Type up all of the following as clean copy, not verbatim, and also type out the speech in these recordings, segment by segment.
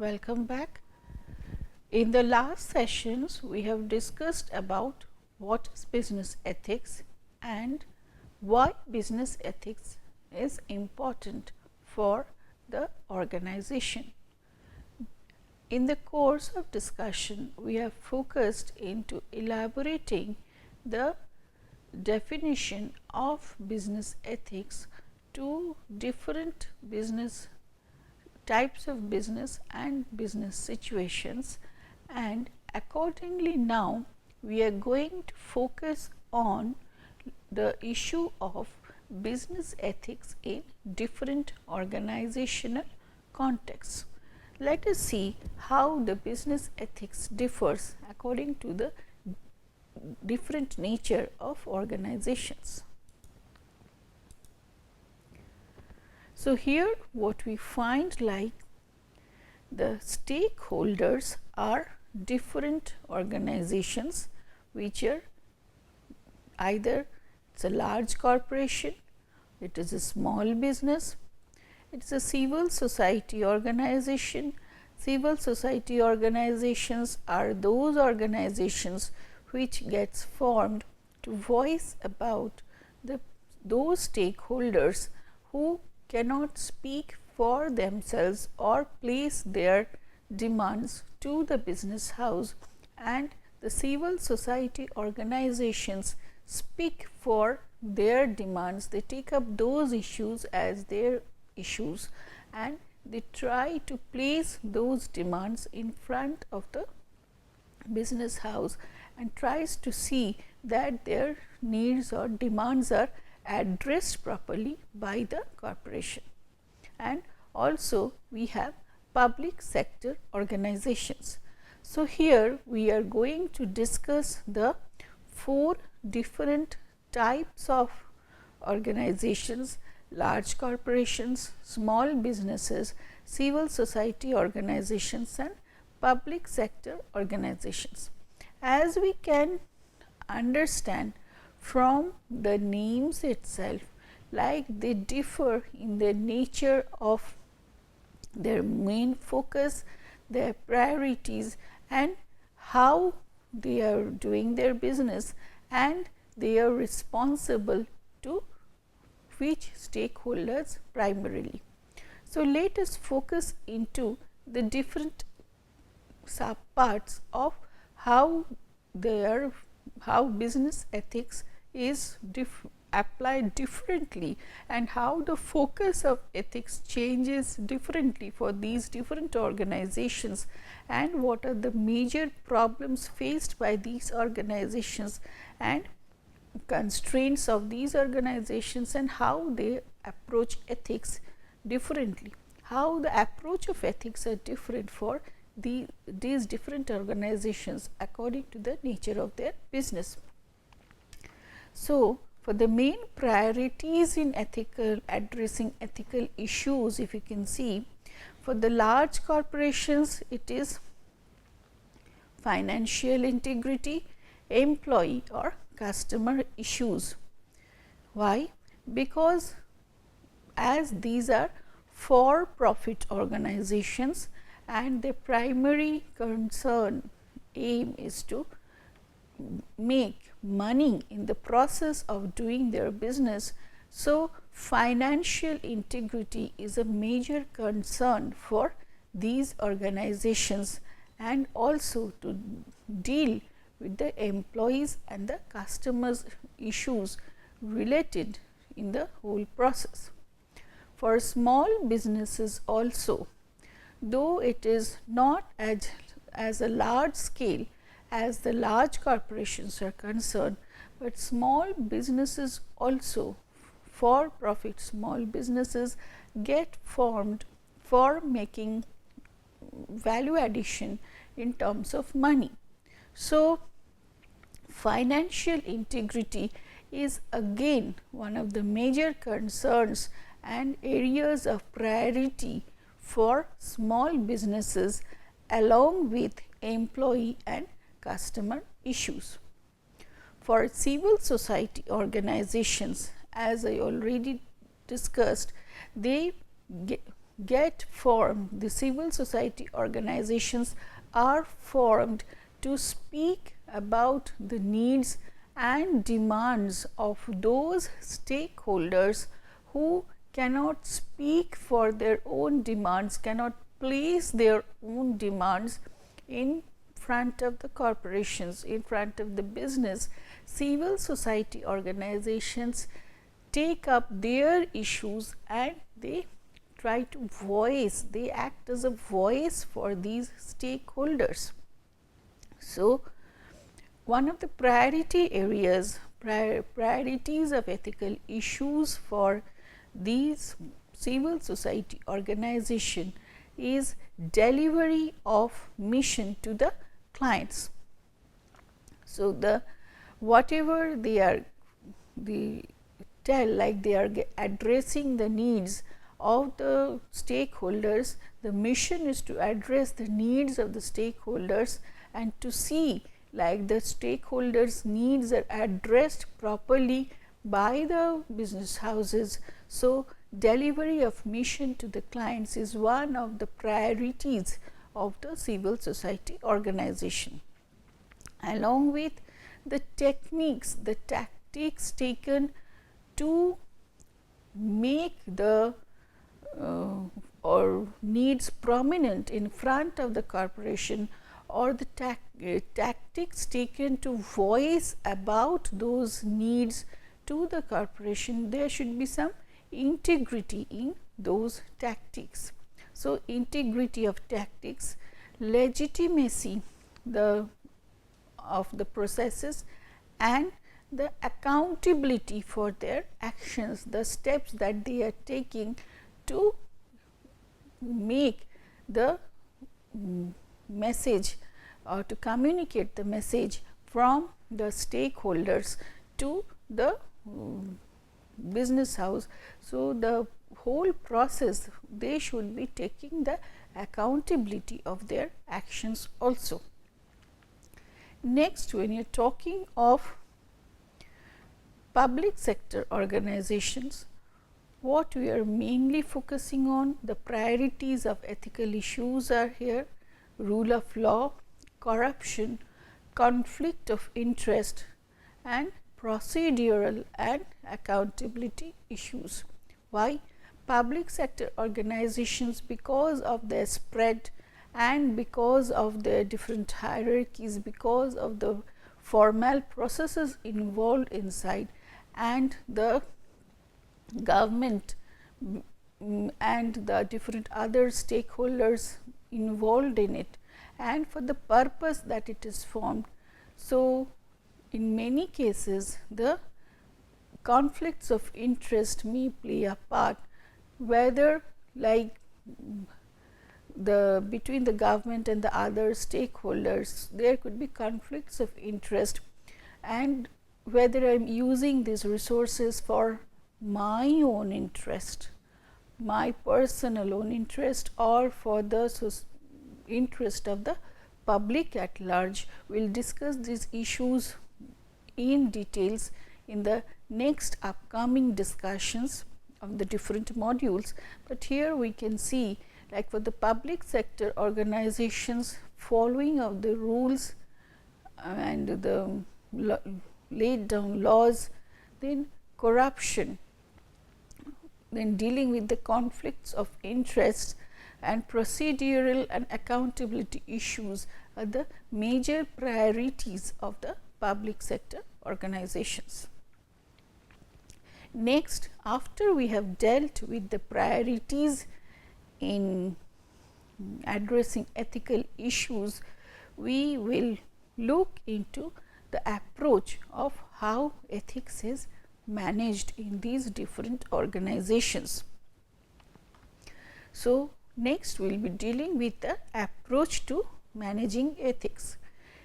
Welcome back. In the last sessions, we have discussed about what is business ethics and why business ethics is important for the organization. In the course of discussion, we have focused into elaborating the definition of business ethics to different business types of business and business situations, and accordingly now we are going to focus on the issue of business ethics in different organizational contexts. Let us see how the business ethics differs according to the different nature of organizations. So, here what we find, like the stakeholders are different organizations which are either it's a large corporation, it is a small business, it is a civil society organization. Civil society organizations are those organizations which gets formed to voice about those stakeholders who cannot speak for themselves or place their demands to the business house, and the civil society organizations speak for their demands. They take up those issues as their issues and they try to place those demands in front of the business house and tries to see that their needs or demands are addressed properly by the corporation. And also we have public sector organizations. So, here we are going to discuss the 4 different types of organizations: large corporations, small businesses, civil society organizations and public sector organizations. As we can understand from the names itself, like they differ in the nature of their main focus, their priorities and how they are doing their business, and they are responsible to which stakeholders primarily. So, let us focus into the different sub parts of how business ethics is applied differently and how the focus of ethics changes differently for these different organizations, and what are the major problems faced by these organizations and constraints of these organizations, and how they approach ethics differently, how the approach of ethics are different for these different organizations according to the nature of their business. So, for the main priorities in addressing ethical issues, if you can see, for the large corporations it is financial integrity, employee or customer issues. Why? Because as these are for profit organizations and their primary concern aim is to make money in the process of doing their business. So, financial integrity is a major concern for these organizations, and also to deal with the employees and the customers issues related in the whole process. For small businesses also, though it is not as a large scale as the large corporations are concerned, but small businesses also, for profit small businesses get formed for making value addition in terms of money. So, financial integrity is again one of the major concerns and areas of priority for small businesses, along with employee and customer issues. For civil society organizations, as I already discussed, they get formed, the civil society organizations are formed to speak about the needs and demands of those stakeholders who cannot speak for their own demands, cannot place their own demands in front of the corporations, in front of the business. Civil society organizations take up their issues and they try to voice, they act as a voice for these stakeholders. So, one of the priority areas, priorities of ethical issues for these civil society organization is delivery of mission to the clients. So, the whatever they tell, like they are addressing the needs of the stakeholders, the mission is to address the needs of the stakeholders and to see like the stakeholders needs are addressed properly by the business houses. So, delivery of mission to the clients is one of the priorities of the civil society organization. Along with the techniques, the tactics taken to make the or needs prominent in front of the corporation, or the tactics taken to voice about those needs to the corporation, there should be some integrity in those tactics. So, integrity of tactics, legitimacy of the processes, and the accountability for their actions, the steps that they are taking to make the message or to communicate the message from the stakeholders to the business house. So, the whole process, they should be taking the accountability of their actions also. Next, when you are talking of public sector organizations, what we are mainly focusing on, the priorities of ethical issues are here: rule of law, corruption, conflict of interest, and procedural and accountability issues. Why? Public sector organizations, because of their spread and because of their different hierarchies, because of the formal processes involved inside, and the government and the different other stakeholders involved in it, and for the purpose that it is formed. So, in many cases the conflicts of interest may play a part, whether like between the government and the other stakeholders, there could be conflicts of interest, and whether I am using these resources for my own interest, my personal own interest, or for the interest of the public at large. We will discuss these issues in details in the next upcoming discussions of the different modules, but here we can see like for the public sector organizations, following of the rules and the laid down laws, then corruption, then dealing with the conflicts of interest, and procedural and accountability issues are the major priorities of the public sector organizations. Next, after we have dealt with the priorities in addressing ethical issues, we will look into the approach of how ethics is managed in these different organizations. So, next we will be dealing with the approach to managing ethics.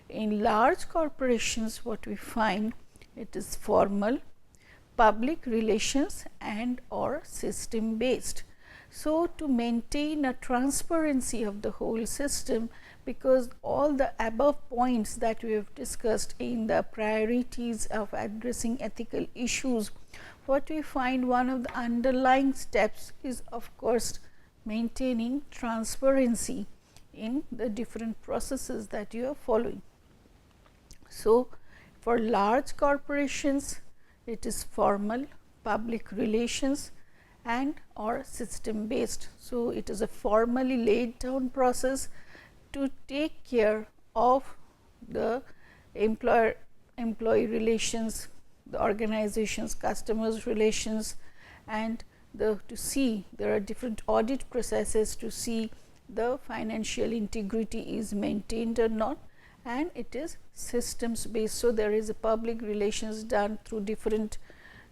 In large corporations, what we find, it is formal, public relations, and or system based. So, to maintain a transparency of the whole system, because all the above points that we have discussed in the priorities of addressing ethical issues, what we find, one of the underlying steps is of course maintaining transparency in the different processes that you are following. So, for large corporations, it is formal, public relations and or system based. So, it is a formally laid down process to take care of the employee relations, the organization's customers relations, and to see there are different audit processes to see the financial integrity is maintained or not, and it is systems based. So, there is a public relations done through different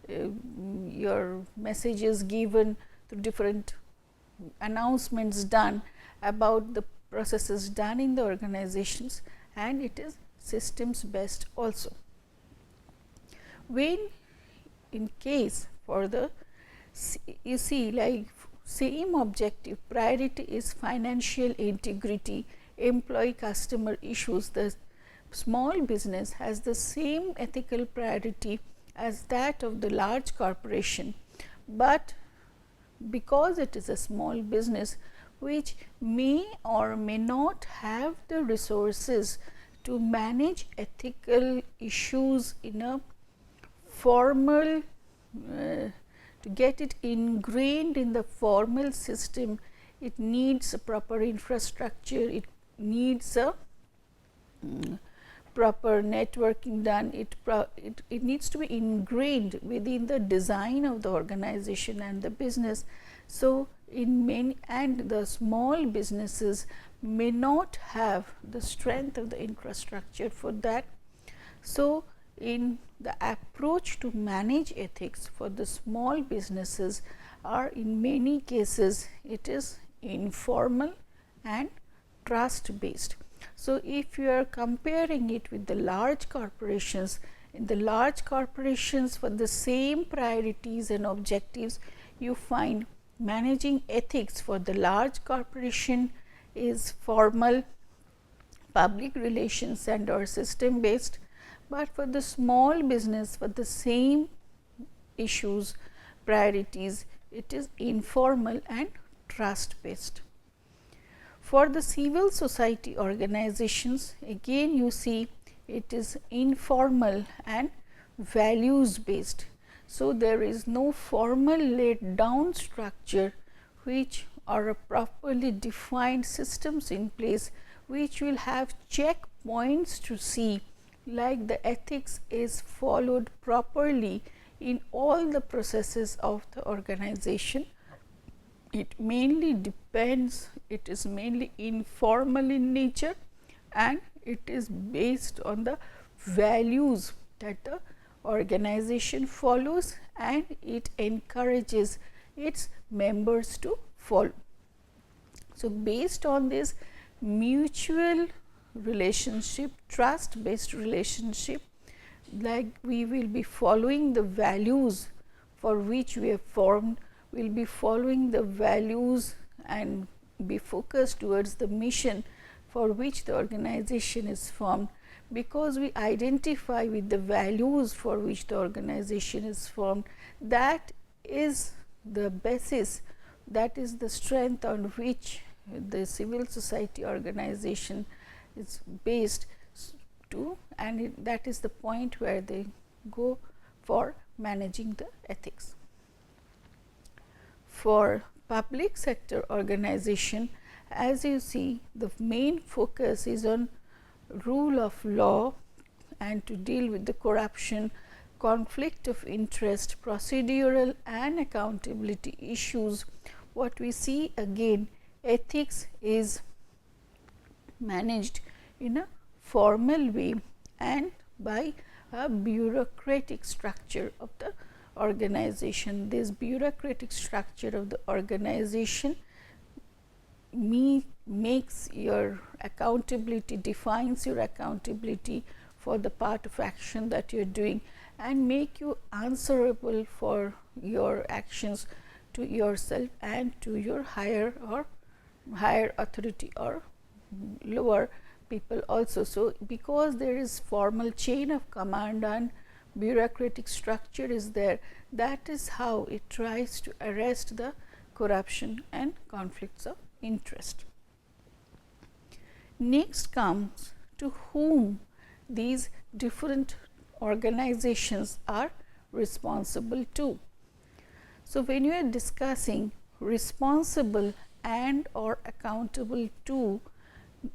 your messages given, through different announcements done about the processes done in the organizations, and it is systems based also. When in case for the you see like same objective priority is financial integrity, employee customer issues, the small business has the same ethical priority as that of the large corporation, but because it is a small business which may or may not have the resources to manage ethical issues in a formal to get it ingrained in the formal system, it needs a proper infrastructure, it needs a proper networking done, it needs to be ingrained within the design of the organization and the business. So, in many and the small businesses may not have the strength of the infrastructure for that. So, in the approach to manage ethics for the small businesses are in many cases it is informal and trust based. So, if you are comparing it with the large corporations, in the large corporations for the same priorities and objectives, you find managing ethics for the large corporation is formal, public relations and or system based, but for the small business for the same issues priorities it is informal and trust based. For the civil society organizations, again you see it is informal and values based. So, there is no formal laid down structure which are properly defined systems in place which will have checkpoints to see like the ethics is followed properly in all the processes of the organization. It mainly depends, it is mainly informal in nature and it is based on the values that the organization follows and it encourages its members to follow. So, based on this mutual relationship, trust based relationship, like we will be following the values for which we have formed, we will be following the values and be focused towards the mission for which the organization is formed, because we identify with the values for which the organization is formed. That is the basis, that is the strength on which the civil society organization is based to, and that is the point where they go for managing the ethics. For public sector organization, as you see, the main focus is on rule of law and to deal with the corruption, conflict of interest, procedural and accountability issues. What we see again, ethics is managed in a formal way and by a bureaucratic structure of the organization. This bureaucratic structure of the organization makes your accountability, defines your accountability for the part of action that you are doing and make you answerable for your actions to yourself and to your higher authority or lower people also. So, because there is formal chain of command and bureaucratic structure is there, that is how it tries to arrest the corruption and conflicts of interest. Next comes to whom these different organizations are responsible to. So, when you are discussing responsible and or accountable to,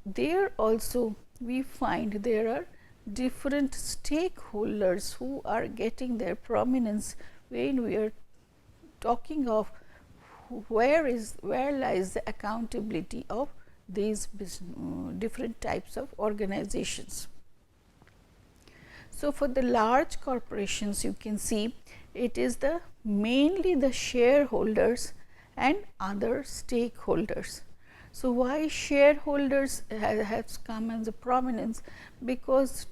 there also we find there are different stakeholders who are getting their prominence when we are talking of where lies the accountability of these different types of organizations. So, for the large corporations, you can see it is the mainly the shareholders and other stakeholders. So, why shareholders has come as a prominence? Because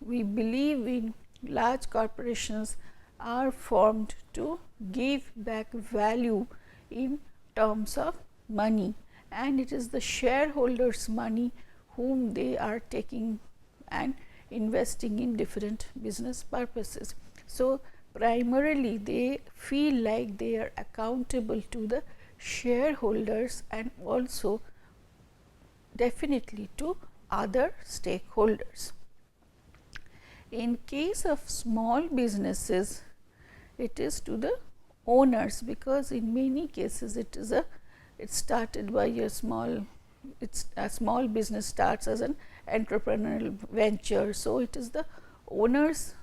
we believe in large corporations are formed to give back value in terms of money, and it is the shareholders' money whom they are taking and investing in different business purposes. So, primarily they feel like they are accountable to the shareholders and also definitely to other stakeholders. In case of small businesses, it is to the owners, because in many cases it started by a small business starts as an entrepreneurial venture. So, it is the owners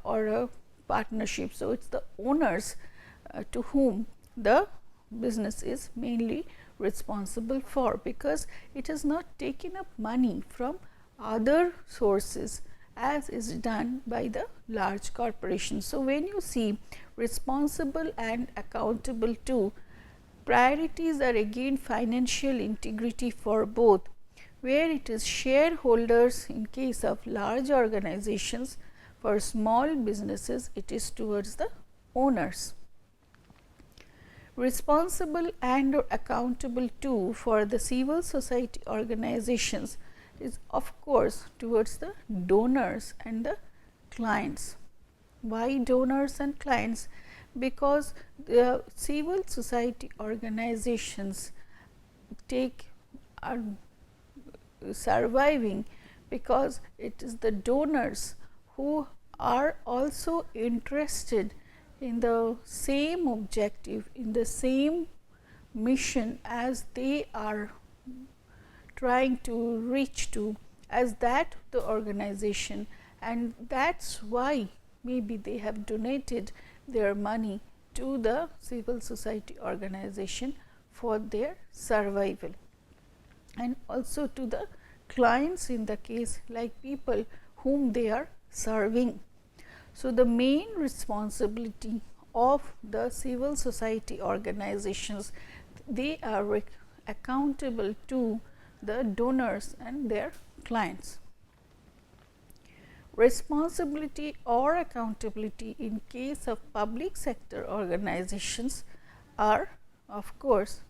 or a partnership. So, it is the owners to whom the business is mainly responsible for, because it has not taken up money from other sources as is done by the large corporations. So, when you see responsible and accountable to, priorities are again financial integrity for both, where it is shareholders in case of large organizations. For small businesses, it is towards the owners. Responsible and or accountable to for the civil society organizations is of course towards the donors and the clients. Why donors and clients? Because the civil society organizations are surviving because it is the donors who are also interested in the same objective, in the same mission as they are trying to reach to, as that the organization, and that's why maybe they have donated their money to the civil society organization for their survival, and also to the clients in the case like people whom they are serving. So, the main responsibility of the civil society organizations, they are accountable to the donors and their clients. Responsibility or accountability in case of public sector organizations are of course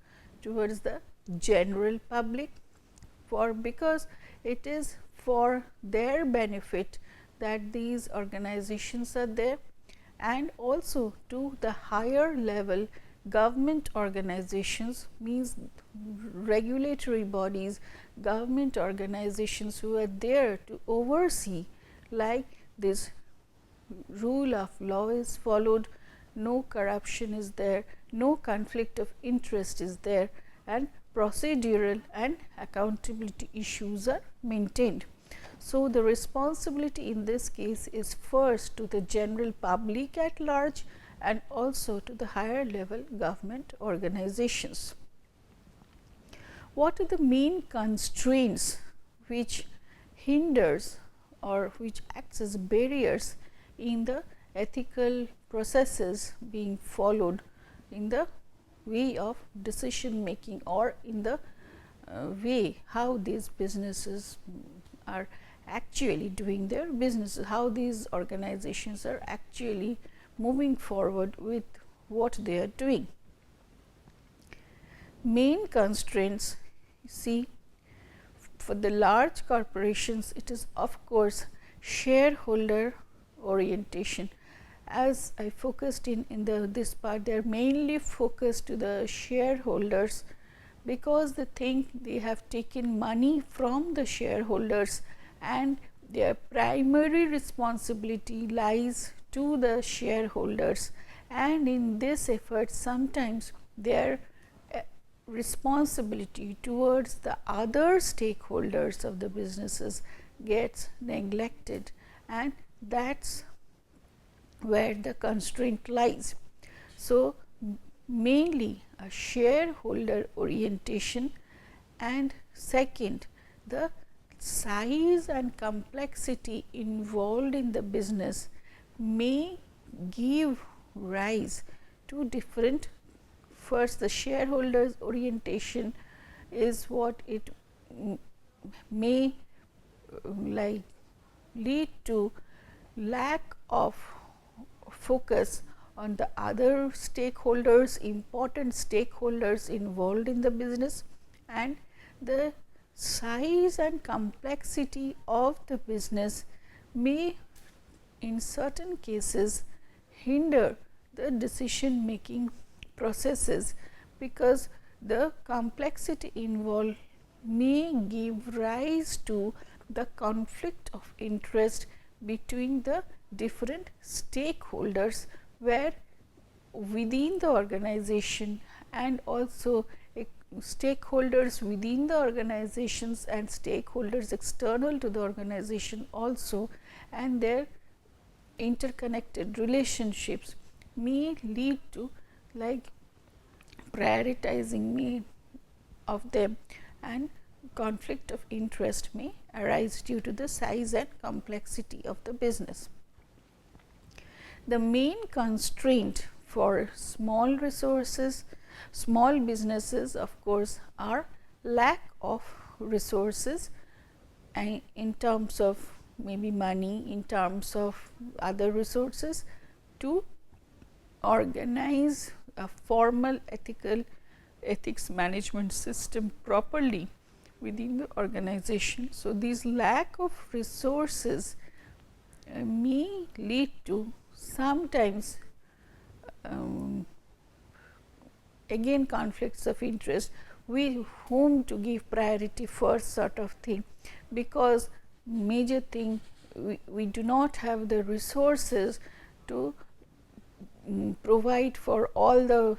towards the general public, because it is for their benefit that these organizations are there, and also to the higher level government organizations, means regulatory bodies, government organizations who are there to oversee, like this rule of law is followed, no corruption is there, no conflict of interest is there, and procedural and accountability issues are maintained. So, the responsibility in this case is first to the general public at large and also to the higher level government organizations. What are the main constraints which hinders or which acts as barriers in the ethical processes being followed in the way of decision making, or in the way how these businesses are actually doing their businesses, how these organizations are actually moving forward with what they are doing. Main constraints, see, for the large corporations, it is of course shareholder orientation. as I focused in this part, they are mainly focused to the shareholders, because they think they have taken money from the shareholders and their primary responsibility lies to the shareholders, and in this effort sometimes their responsibility towards the other stakeholders of the businesses gets neglected, and that's where the constraint lies. So, mainly a shareholder orientation, and second, the size and complexity involved in the business may give rise to different. First, the shareholders orientation is what it may like lead to lack of focus on the other stakeholders, important stakeholders involved in the business, and the size and complexity of the business may in certain cases hinder the decision making processes, because the complexity involved may give rise to the conflict of interest between the different stakeholders, where within the organization and also stakeholders within the organizations and stakeholders external to the organization also, and their interconnected relationships may lead to like prioritizing me of them, and conflict of interest may arise due to the size and complexity of the business. The main constraint for small resources, small businesses of course are lack of resources, and in terms of maybe money, in terms of other resources, to organize a formal ethics management system properly within the organization. So, these lack of resources may lead to sometimes again conflicts of interest, with whom to give priority first sort of thing, because major thing we do not have the resources to provide for all the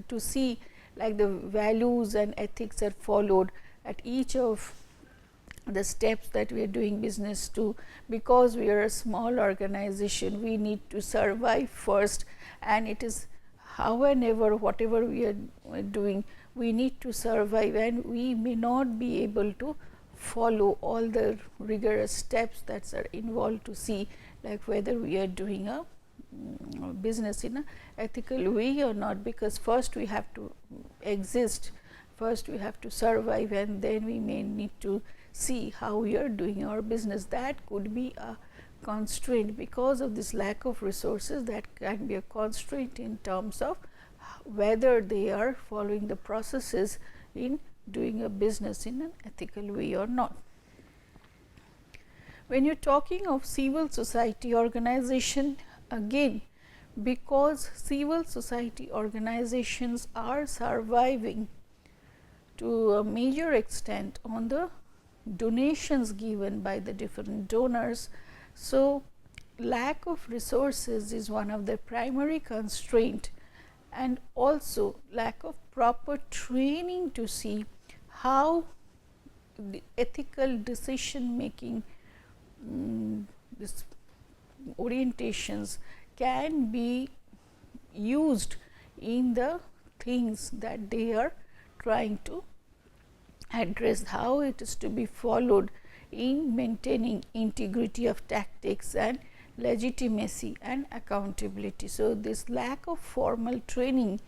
to see like the values and ethics are followed at each of the steps that we are doing business to, because we are a small organization, we need to survive first, and it is however whatever we are doing, we need to survive, and we may not be able to follow all the rigorous steps that are involved to see like whether we are doing a business in a ethical way or not, because first we have to exist, first we have to survive, and then we may need to see how we are doing our business. That could be a constraint because of this lack of resources, that can be a constraint in terms of whether they are following the processes in doing a business in an ethical way or not. When you are talking of civil society organization, again because civil society organizations are surviving to a major extent on the donations given by the different donors. So, lack of resources is one of the primary constraint, and also lack of proper training to see how the ethical decision making this orientations can be used in the things that they are trying to address, how it is to be followed in maintaining integrity of tactics and legitimacy and accountability. So, this lack of formal training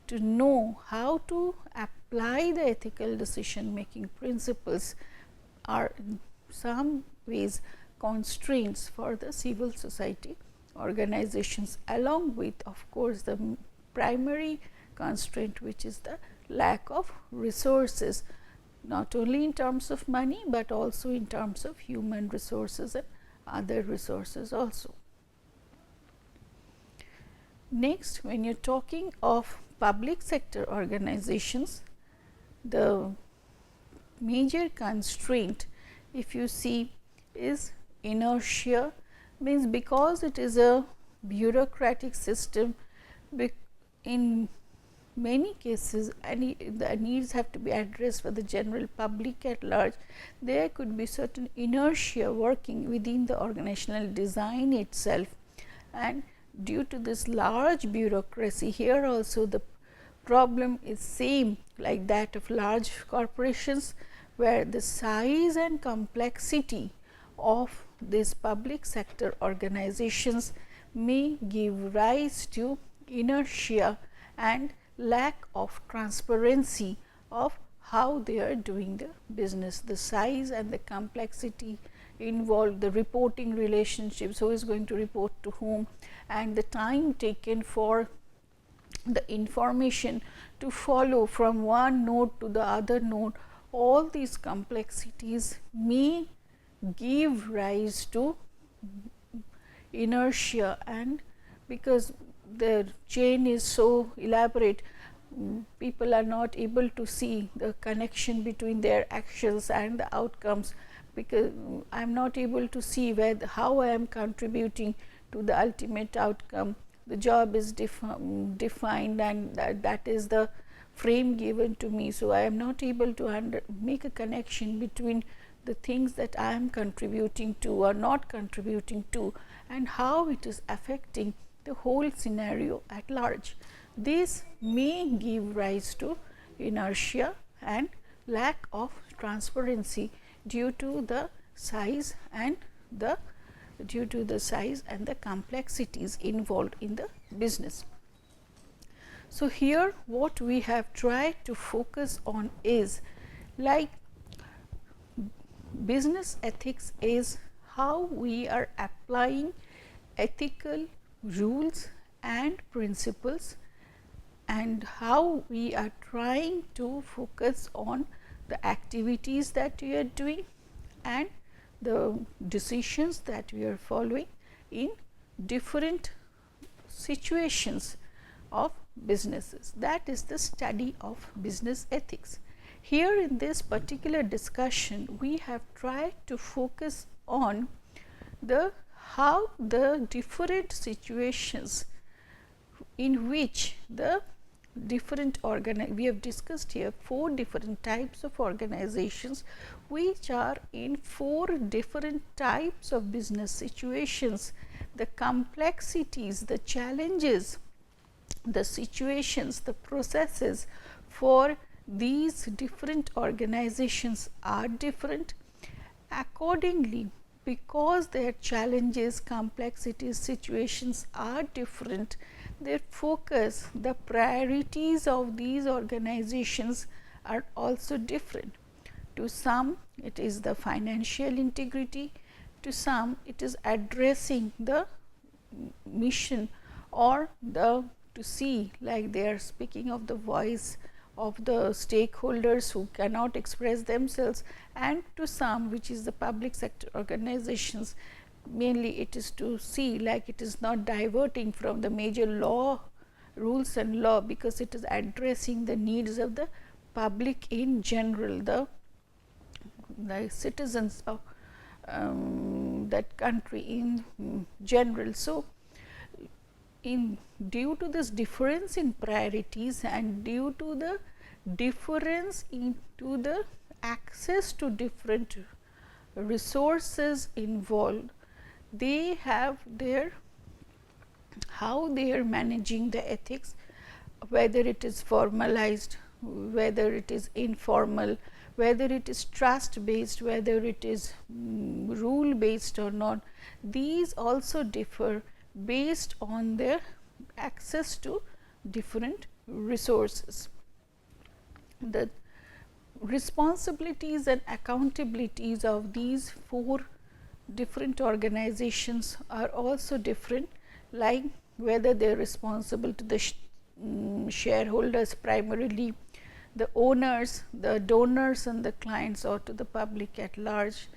to know how to apply the ethical decision making principles are in some ways constraints for the civil society organizations, along with of course the primary constraint, which is the lack of resources, not only in terms of money, but also in terms of human resources and other resources also. Next, when you're talking of public sector organizations, the major constraint, if you see, is inertia. Means because it is a bureaucratic system, in many cases the needs have to be addressed for the general public at large. There could be certain inertia working within the organizational design itself, and due to this large bureaucracy, here also the problem is same like that of large corporations, where the size and complexity of these public sector organizations may give rise to inertia and lack of transparency of how they are doing the business. The size and the complexity involved, the reporting relationships, who is going to report to whom, and the time taken for the information to follow from one node to the other node, all these complexities may give rise to inertia, and because the chain is so elaborate, people are not able to see the connection between their actions and the outcomes, because I am not able to see how I am contributing to the ultimate outcome. The job is defined, and that is the frame given to me. So, I am not able to make a connection between the things that I am contributing to or not contributing to, and how it is affecting the whole scenario at large. This may give rise to inertia and lack of transparency due to the size and the complexities involved in the business. So, here what we have tried to focus on is like business ethics is how we are applying ethical rules and principles, and how we are trying to focus on the activities that we are doing and the decisions that we are following in different situations of businesses. That is the study of business ethics. Here in this particular discussion, we have tried to focus on how the different situations in which the different we have discussed here 4 different types of organizations, which are in 4 different types of business situations. The complexities, the challenges, the situations, the processes for these different organizations are different. Accordingly, because their challenges, complexities, situations are different, their focus, the priorities of these organizations are also different. To some, it is the financial integrity, to some, it is addressing the mission, or to see, like they are speaking of the voice of the stakeholders who cannot express themselves, and to some, which is the public sector organizations, mainly it is to see like it is not diverting from the major rules and law, because it is addressing the needs of the public in general, the citizens of that country in general. So, due to this difference in priorities and due to the difference into the access to different resources involved, they have how they are managing the ethics, whether it is formalized, whether it is informal, whether it is trust based, whether it is rule based or not. These also differ based on their access to different resources. The responsibilities and accountabilities of these 4 different organizations are also different, like whether they are responsible to the shareholders primarily, the owners, the donors and the clients, or to the public at large.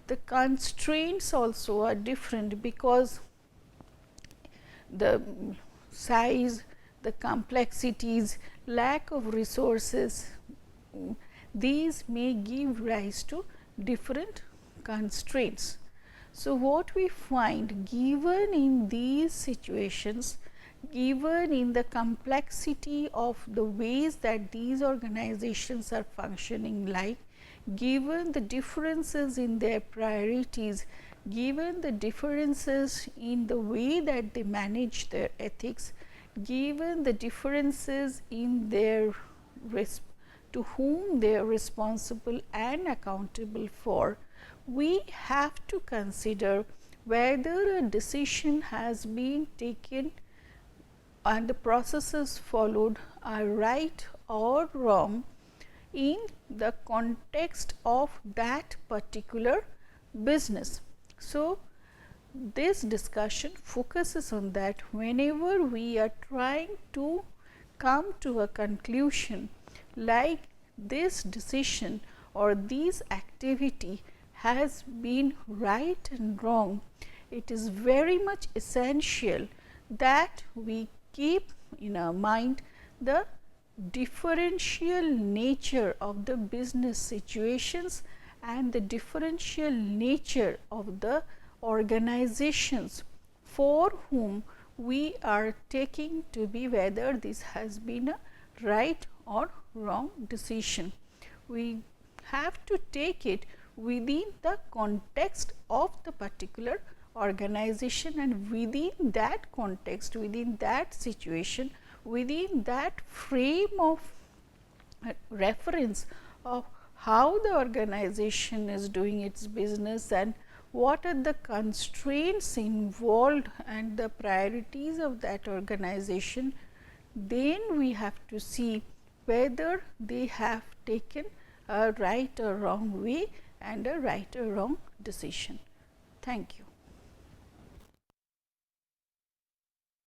The constraints also are different, because the size, the complexities, lack of resources, these may give rise to different constraints. So, what we find, given in these situations, given in the complexity of the ways that these organizations are functioning, like given the differences in their priorities, given the differences in the way that they manage their ethics, given the differences in their to whom they are responsible and accountable for, we have to consider whether a decision has been taken and the processes followed are right or wrong in the context of that particular business. So, this discussion focuses on that whenever we are trying to come to a conclusion like this decision or this activity has been right and wrong, it is very much essential that we keep in our mind the differential nature of the business situations and the differential nature of the organizations for whom we are taking to be whether this has been a right or wrong decision. We have to take it within the context of the particular organization, and within that context, within that situation, within that frame of reference of how the organization is doing its business and what are the constraints involved and the priorities of that organization, then we have to see whether they have taken a right or wrong way and a right or wrong decision. Thank you.